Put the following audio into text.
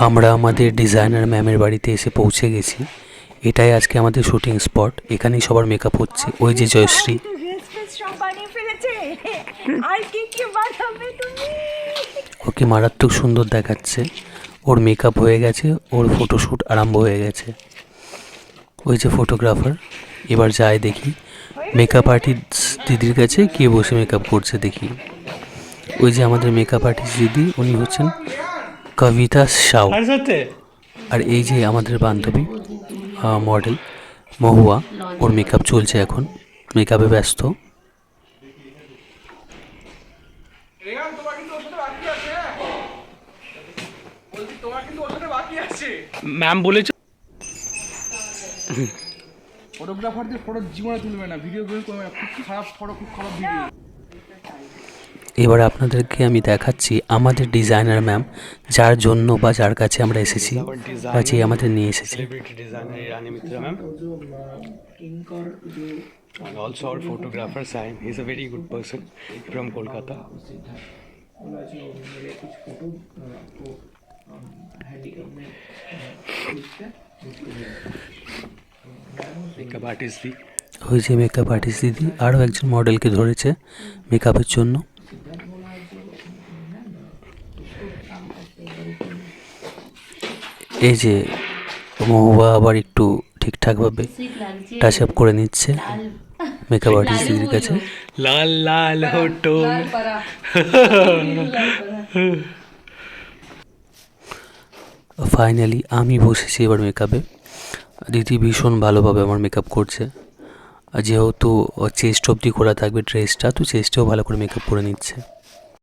আমরা আমাদের ডিজাইনার ম্যামের বাড়িতে এসে পৌঁছে গেছি। এটাই আজকে আমাদের শুটিং স্পট। এখানেই সবার মেকআপ হচ্ছে। ওই যে জয়শ্রী, ওকে মারাত্মক সুন্দর দেখাচ্ছে। ওর মেকআপ হয়ে গেছে, ওর ফটোশ্যুট আরম্ভ হয়ে গেছে। ওই যে ফটোগ্রাফার, এবার যাই দেখি মেকআপ আর্টিস্ট দিদির কাছে কে বসে মেকআপ করছে দেখি। ওই যে আমাদের মেকআপ আর্টিস্ট দিদি, উনি হচ্ছেন কবিতা সাউ। আর এই যে আমাদের বান্ধবী মডেল মহুয়া, ওর মেকআপ চলছে এখন, মেকআপে ব্যস্ত। ম্যাম বলেছে ফটোগ্রাফারদের ফটো জীবনে তুলবে না, ভিডিও করবে না, খুব খারাপ ফটো, খুব খারাপ ভিডিও। এবার আপনাদেরকে আমি দেখাচ্ছি আমাদের ডিজাইনার ম্যাম, যার জন্য বা যার কাছে আমরা এসেছি বা যে আমাদের নিয়ে এসেছে। And also our photographer Saim, he's a very good person from Kolkata. Makeup artist di. ওই যে মেকআপ আর্টিস্ট দিদি আরও একজন মডেলকে ধরেছে মেকআপের জন্য। এই যে মহুয়া আবার একটু ঠিকঠাকভাবে টাচ আপ করে নিচ্ছে মেকআপ আর্টিস্ট দিদির কাছে। লাল লাল হোটো। ফাইনালি আমি বসেছি এবার মেকআপে। দিদি ভীষণ ভালোভাবে আমার মেকআপ করছে। যেহেতু চেস্ট অবধি করা থাকবে ড্রেসটা, তো চেস্টেও ভালো করে মেকআপ করে নিচ্ছে।